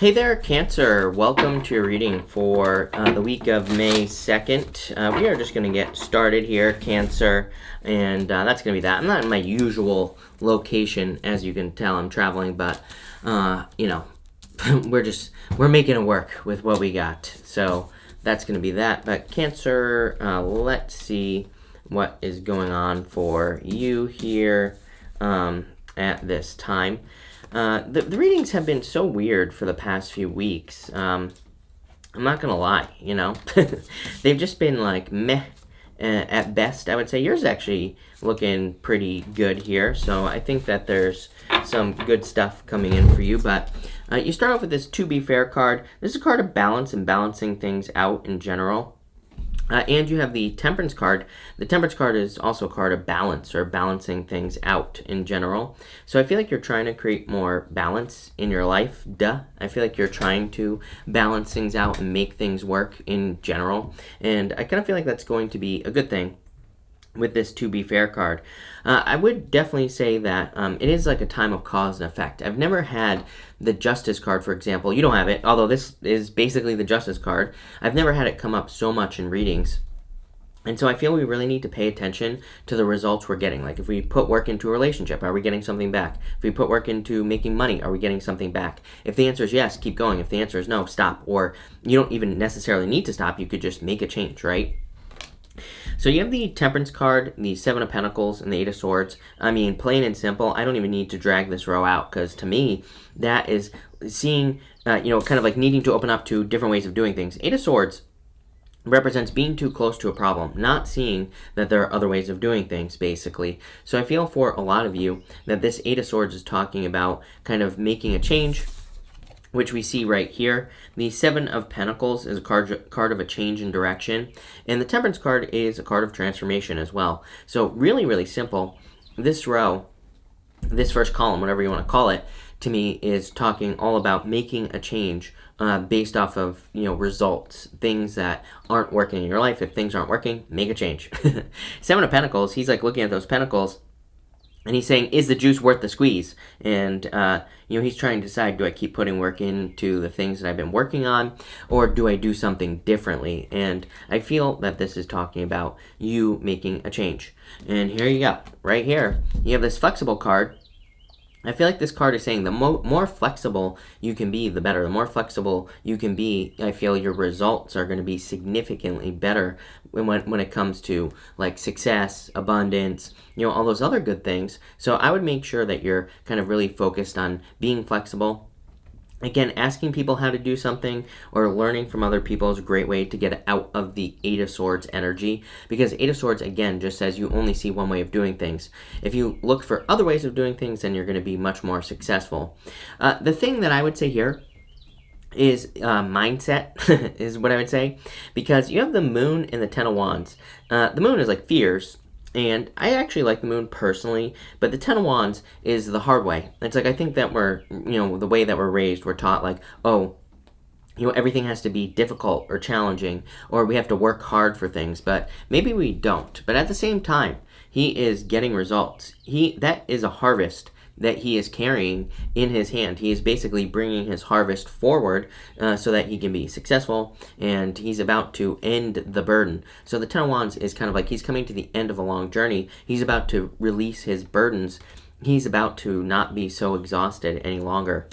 Hey there, Cancer. Welcome to your reading for the week of May 2nd. We are just going to get started here, Cancer, and that's going to be that. I'm not in my usual location, as you can tell. I'm traveling, but, we're making it work with what we got. So that's going to be that. But Cancer, let's see what is going on for you here at this time. The readings have been so weird for the past few weeks. I'm not gonna lie, they've just been like meh at best, I would say. Yours is actually looking pretty good here, so I think that there's some good stuff coming in for you. But you start off with this To Be Fair card. This is a card of balance and balancing things out in general. And you have the Temperance card. The Temperance card is also a card of balance or balancing things out in general. So I feel like you're trying to create more balance in your life. I feel like you're trying to balance things out and make things work in general. And I kind of feel like that's going to be a good thing with this To Be Fair card. I would definitely say that it is like a time of cause and effect. I've never had the Justice card, for example. You don't have it, although this is basically the Justice card. I've never had it come up so much in readings. And so I feel we really need to pay attention to the results we're getting. Like if we put work into a relationship, are we getting something back? If we put work into making money, are we getting something back? If the answer is yes, keep going. If the answer is no, stop. Or you don't even necessarily need to stop. You could just make a change, right? So you have the Temperance card, the Seven of Pentacles, and the Eight of Swords. I mean, plain and simple, I don't even need to drag this row out, because to me, that is seeing, kind of like needing to open up to different ways of doing things. Eight of Swords represents being too close to a problem, not seeing that there are other ways of doing things, basically. So I feel for a lot of you that this Eight of Swords is talking about kind of making a change, which we see right here. The Seven of Pentacles is a card of a change in direction. And the Temperance card is a card of transformation as well. So really, really simple. This row, this first column, whatever you want to call it, to me is talking all about making a change based off of, results, things that aren't working in your life. If things aren't working, make a change. Seven of Pentacles, he's like looking at those pentacles, and he's saying, is the juice worth the squeeze? And, he's trying to decide, do I keep putting work into the things that I've been working on, or do I do something differently? And I feel that this is talking about you making a change. And here you go. Right here, you have this Flexible card. I feel like this card is saying the more flexible you can be, the better. The more flexible you can be, I feel your results are going to be significantly better when it comes to like success, abundance, all those other good things. So I would make sure that you're kind of really focused on being flexible. Again, asking people how to do something or learning from other people is a great way to get out of the Eight of Swords energy, because Eight of Swords, again, just says you only see one way of doing things. If you look for other ways of doing things, then you're going to be much more successful. The thing that I would say here is mindset is what I would say, because you have the Moon and the Ten of Wands. The Moon is like fears. And I actually like the Moon personally, but the Ten of Wands is the hard way. It's like, I think that we're, the way that we're raised, we're taught like, everything has to be difficult or challenging, or we have to work hard for things, but maybe we don't. But at the same time, he is getting results. That is a harvest that he is carrying in his hand. He is basically bringing his harvest forward so that he can be successful, and he's about to end the burden. So the Ten of Wands is kind of like he's coming to the end of a long journey. He's about to release his burdens. He's about to not be so exhausted any longer.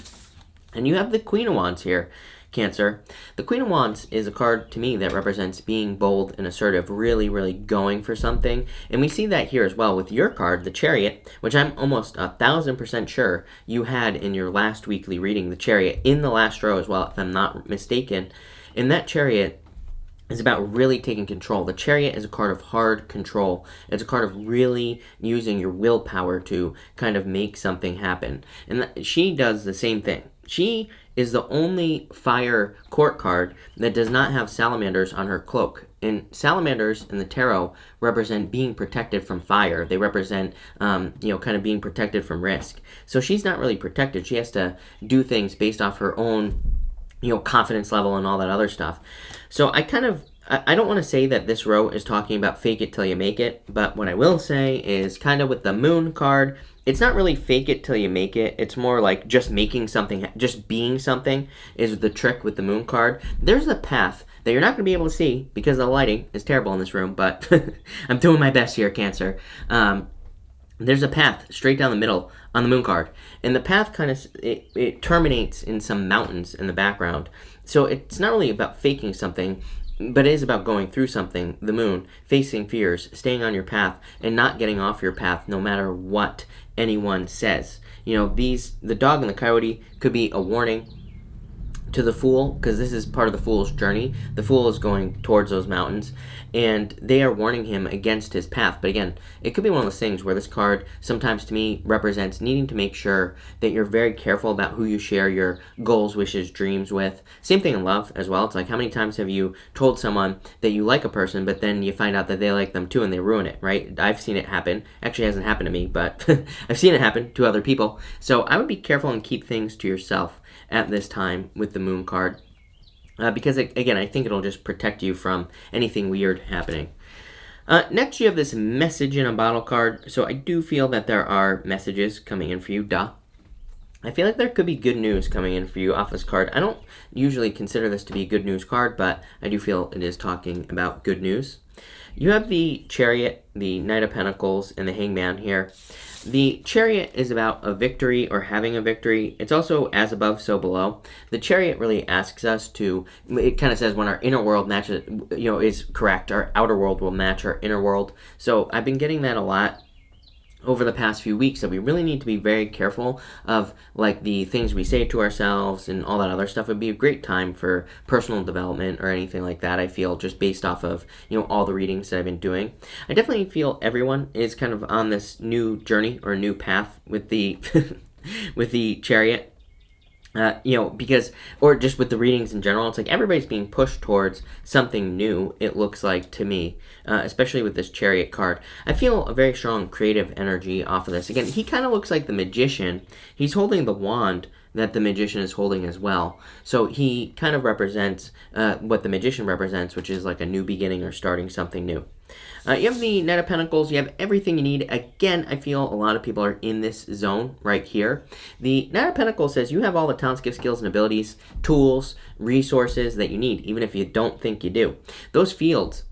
And you have the Queen of Wands here, Cancer. The Queen of Wands is a card to me that represents being bold and assertive, really, really going for something. And we see that here as well with your card, the Chariot, which I'm almost 1,000% sure you had in your last weekly reading, the Chariot, in the last row as well, if I'm not mistaken. And that Chariot is about really taking control. The Chariot is a card of hard control. It's a card of really using your willpower to kind of make something happen. And she does the same thing. She is the only fire court card that does not have salamanders on her cloak. And salamanders in the tarot represent being protected from fire. They represent, kind of being protected from risk. So she's not really protected. She has to do things based off her own, confidence level and all that other stuff. So I kind of I don't want to say that this row is talking about fake it till you make it, but what I will say is kind of with the moon card, it's not really fake it till you make it. It's more like just making something, just being something is the trick with the moon card. There's a path that you're not going to be able to see because the lighting is terrible in this room, but I'm doing my best here, Cancer. There's a path straight down the middle on the moon card, and the path kind of it terminates in some mountains in the background. So it's not really about faking something, but it is about going through something, the moon, facing fears, staying on your path, and not getting off your path no matter what anyone says. You know, the dog and the coyote could be a warning to the Fool, because this is part of the Fool's journey. The Fool is going towards those mountains, and they are warning him against his path. But again, it could be one of those things where this card sometimes to me represents needing to make sure that you're very careful about who you share your goals, wishes, dreams with. Same thing in love as well. It's like, how many times have you told someone that you like a person, but then you find out that they like them too and they ruin it, right? I've seen it happen. Actually, it hasn't happened to me, but I've seen it happen to other people. So I would be careful and keep things to yourself at this time with the moon card, because again, I think it'll just protect you from anything weird happening. Next, you have this message in a bottle card. So I do feel that there are messages coming in for you. I feel like there could be good news coming in for you off this card. I don't usually consider this to be a good news card, but I do feel it is talking about good news. You have the Chariot, the Knight of Pentacles, and the Hangman here. The Chariot is about a victory or having a victory. It's also as above, so below. The Chariot really asks us to, it kind of says when our inner world matches, is correct, our outer world will match our inner world. So I've been getting that a lot over the past few weeks, that we really need to be very careful of like the things we say to ourselves and all that other stuff. It would be a great time for personal development or anything like that, I feel, just based off of all the readings that I've been doing. I definitely feel everyone is kind of on this new journey or new path with the with the Chariot. Because, or just with the readings in general, it's like everybody's being pushed towards something new, it looks like to me, especially with this Chariot card. I feel a very strong creative energy off of this. Again, he kind of looks like the Magician. He's holding the wand that the Magician is holding as well. So he kind of represents what the Magician represents, which is like a new beginning or starting something new. You have the Knight of Pentacles. You have everything you need. Again, I feel a lot of people are in this zone right here. The Knight of Pentacles says you have all the talents, gifts, skills, and abilities, tools, resources that you need, even if you don't think you do. Those fields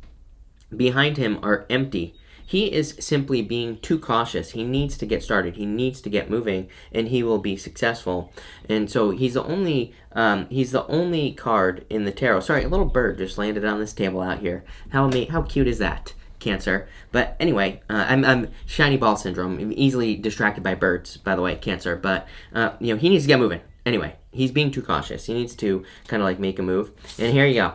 behind him are empty. He is simply being too cautious. He needs to get started. He needs to get moving, and he will be successful. And so he's the only card in the tarot. Sorry, a little bird just landed on this table out here. How cute is that, Cancer? But anyway, I'm shiny ball syndrome. I'm easily distracted by birds, by the way, Cancer. But he needs to get moving. Anyway, he's being too cautious. He needs to kind of like make a move. And here you go.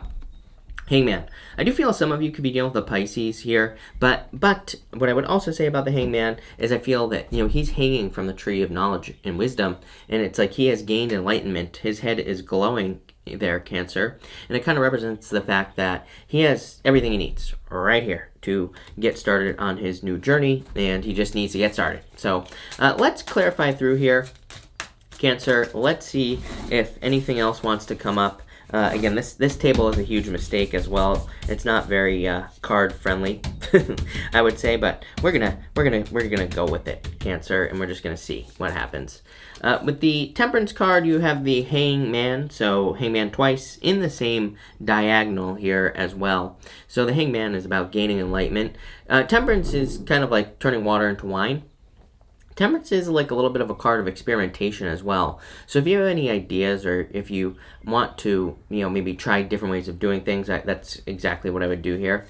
Hangman. I do feel some of you could be dealing with the Pisces here, but what I would also say about the Hangman is I feel that, he's hanging from the tree of knowledge and wisdom, and it's like he has gained enlightenment. His head is glowing there, Cancer, and it kind of represents the fact that he has everything he needs right here to get started on his new journey, and he just needs to get started. So let's clarify through here, Cancer. Let's see if anything else wants to come up. Again, this table is a huge mistake as well. It's not very card friendly, I would say, but we're gonna go with it, Cancer, and we're just gonna see what happens. With the Temperance card, you have the Hangman, so Hangman twice in the same diagonal here as well. So the Hangman is about gaining enlightenment. Temperance is kind of like turning water into wine. Temperance is like a little bit of a card of experimentation as well. So if you have any ideas or if you want to, maybe try different ways of doing things, that's exactly what I would do here.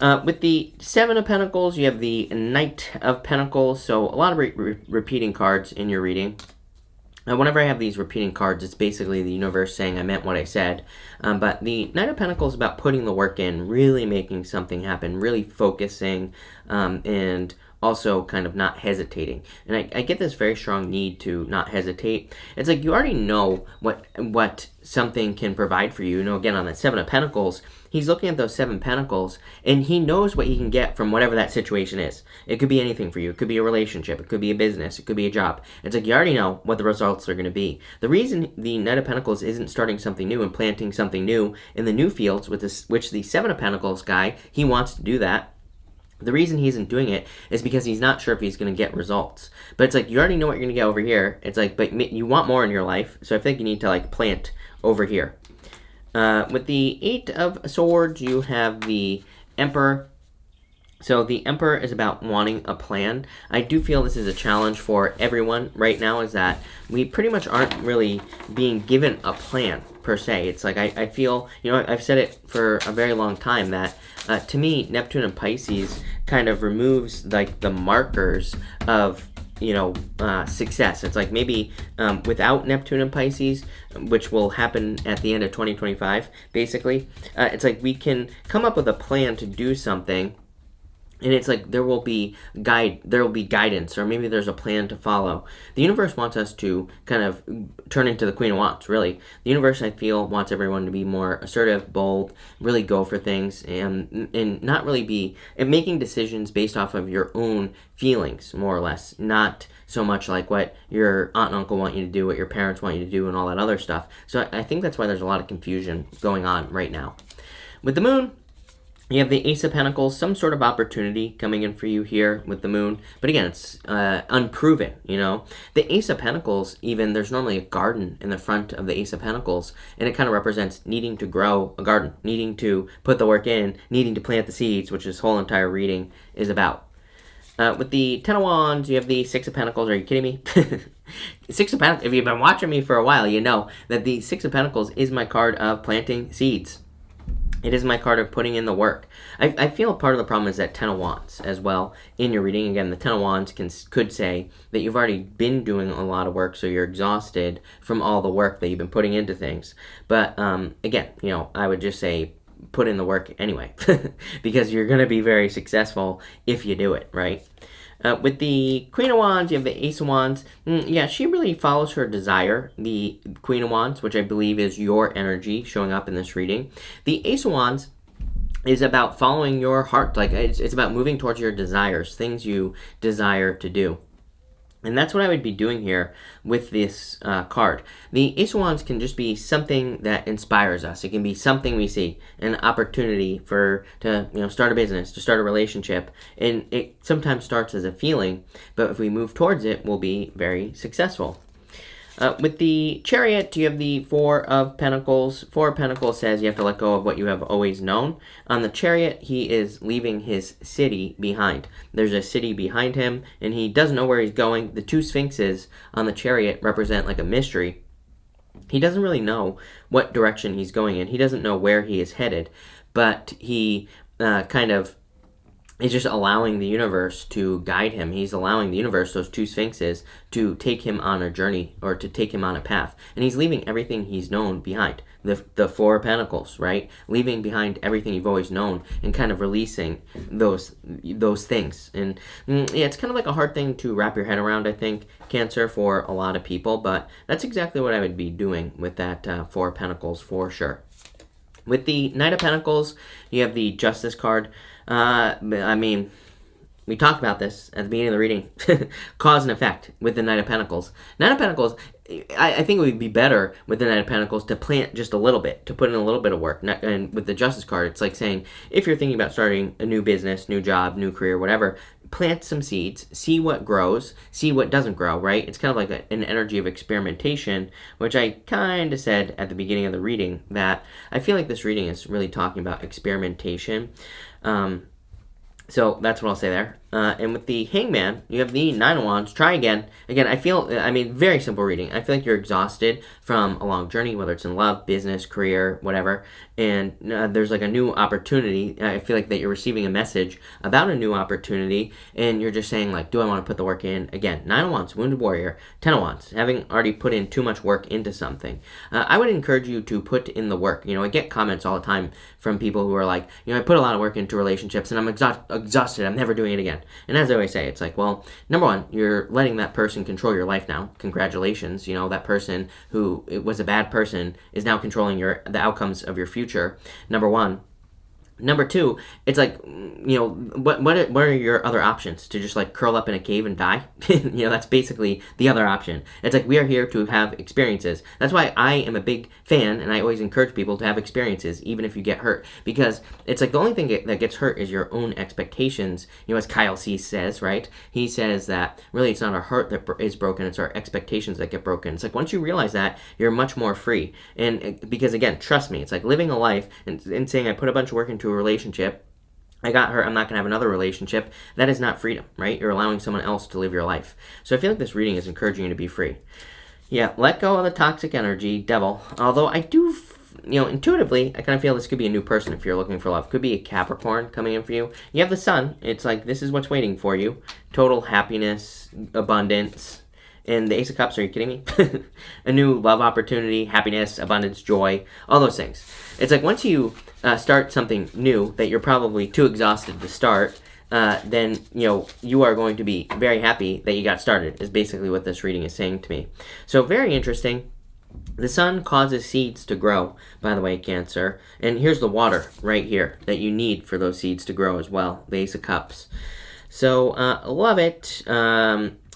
With the Seven of Pentacles, you have the Knight of Pentacles. So a lot of repeating cards in your reading. Whenever I have these repeating cards, it's basically the universe saying I meant what I said. But the Knight of Pentacles is about putting the work in, really making something happen, really focusing, and also kind of not hesitating. And I get this very strong need to not hesitate. It's like you already know what something can provide for you. You know, again, on that Seven of Pentacles, he's looking at those 7 pentacles, and he knows what he can get from whatever that situation is. It could be anything for you. It could be a relationship. It could be a business. It could be a job. It's like you already know what the results are going to be. The reason the Knight of Pentacles isn't starting something new and planting something new in the new fields, with this, which the 7 of Pentacles guy, he wants to do that. The reason he isn't doing it is because he's not sure if he's going to get results. But it's like you already know what you're going to get over here. It's like, but you want more in your life, so I think you need to like plant over here. With the 8 of Swords, you have the Emperor. So the Emperor is about wanting a plan. I do feel this is a challenge for everyone right now, is that we pretty much aren't really being given a plan per se. It's like I feel, you know, I've said it for a very long time that to me, Neptune and Pisces kind of removes like the markers of, you know, success. It's like maybe without Neptune and Pisces, which will happen at the end of 2025, basically, it's like we can come up with a plan to do something, and it's like there will be guidance, or maybe there's a plan to follow. The universe wants us to kind of turn into the Queen of Wands, really. The universe, I feel, wants everyone to be more assertive, bold, really go for things, and not really be making decisions based off of your own feelings, more or less. Not so much like what your aunt and uncle want you to do, what your parents want you to do, and all that other stuff. So I think that's why there's a lot of confusion going on right now. With the Moon, you have the Ace of Pentacles, some sort of opportunity coming in for you here with the Moon. But again, it's unproven, you know. The Ace of Pentacles, even, there's normally a garden in the front of the Ace of Pentacles. And it kind of represents needing to grow a garden, needing to put the work in, needing to plant the seeds, which this whole entire reading is about. With the 10 of Wands, you have the 6 of Pentacles. Are you kidding me? 6 of Pentacles, if you've been watching me for a while, you know that the 6 of Pentacles is my card of planting seeds. It is my card of putting in the work. I feel part of the problem is that 10 of Wands as well in your reading. Again, the 10 of Wands could say that you've already been doing a lot of work, so you're exhausted from all the work that you've been putting into things. But again, you know, I would just say put in the work anyway, because you're going to be very successful if you do it, right? With the Queen of Wands, you have the Ace of Wands. Yeah, she really follows her desire, the Queen of Wands, which I believe is your energy showing up in this reading. The Ace of Wands is about following your heart. Like, it's about moving towards your desires, things you desire to do. And that's what I would be doing here with this card. The Ace of Wands can just be something that inspires us. It can be something we see, an opportunity to start a business, to start a relationship. And it sometimes starts as a feeling, but if we move towards it, we'll be very successful. With the Chariot, you have the 4 of Pentacles. 4 of Pentacles says you have to let go of what you have always known. On the Chariot, he is leaving his city behind. There's a city behind him, and he doesn't know where he's going. The 2 Sphinxes on the Chariot represent like a mystery. He doesn't really know what direction he's going in. He doesn't know where he is headed, but he kind of is just allowing the universe to guide him. He's allowing the universe, those 2 Sphinxes, to take him on a journey or to take him on a path. And he's leaving everything he's known behind. The 4 of Pentacles, right? Leaving behind everything you've always known and kind of releasing those things. And yeah, it's kind of like a hard thing to wrap your head around, I think, Cancer, for a lot of people. But that's exactly what I would be doing with that 4 of Pentacles for sure. With the Knight of Pentacles, you have the Justice card. I mean, we talked about this at the beginning of the reading. Cause and effect with the Knight of Pentacles. Knight of Pentacles, I think it would be better with the Knight of Pentacles to plant just a little bit, to put in a little bit of work. And with the Justice card, it's like saying, if you're thinking about starting a new business, new job, new career, whatever, plant some seeds, see what grows, see what doesn't grow, right? It's kind of like an energy of experimentation, which I kind of said at the beginning of the reading, that I feel like this reading is really talking about experimentation. So that's what I'll say there. And with the Hangman, you have the 9 of Wands. Try again. Again, very simple reading. I feel like you're exhausted from a long journey, whether it's in love, business, career, whatever. And there's like a new opportunity. I feel like that you're receiving a message about a new opportunity, and you're just saying, like, do I want to put the work in? Again, 9 of Wands, Wounded Warrior. 10 of Wands, having already put in too much work into something. I would encourage you to put in the work. You know, I get comments all the time from people who are like, I put a lot of work into relationships, and I'm exhausted. I'm never doing it again. again. And as I always say, it's like, well, number one, you're letting that person control your life now. Congratulations. You know, that person who was a bad person is now controlling the outcomes of your future. Number one. Number two, it's like, you know, what are your other options? To just like curl up in a cave and die? You know, that's basically the other option. It's like, we are here to have experiences. That's why I am a big fan, and I always encourage people to have experiences, even if you get hurt. Because it's like the only thing that gets hurt is your own expectations. You know, as Kyle C says, right? He says that really it's not our heart that is broken, it's our expectations that get broken. It's like, once you realize that, you're much more free. And because again, trust me, it's like living a life and saying I put a bunch of work into a relationship, I got hurt, I'm not going to have another relationship. That is not freedom, right? You're allowing someone else to live your life. So I feel like this reading is encouraging you to be free. Yeah, let go of the toxic energy, devil. Although I do, you know, intuitively, I kind of feel this could be a new person if you're looking for love. Could be a Capricorn coming in for you. You have the sun. It's like, this is what's waiting for you. Total happiness, abundance. And the Ace of Cups, are you kidding me? A new love opportunity, happiness, abundance, joy, all those things. It's like, once you start something new that you're probably too exhausted to start, then, you know, you are going to be very happy that you got started, is basically what this reading is saying to me. So very interesting. The sun causes seeds to grow, by the way, Cancer. And here's the water right here that you need for those seeds to grow as well, the Ace of Cups. So, love it.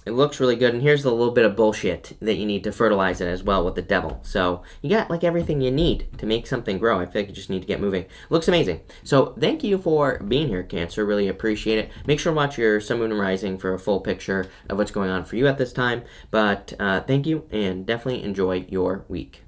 It looks really good, and here's a little bit of bullshit that you need to fertilize it as well with the devil. So you got like everything you need to make something grow. I feel like you just need to get moving. Looks amazing. So thank you for being here, Cancer. Really appreciate it. Make sure to watch your Sun, Moon, and Rising for a full picture of what's going on for you at this time. But thank you, and definitely enjoy your week.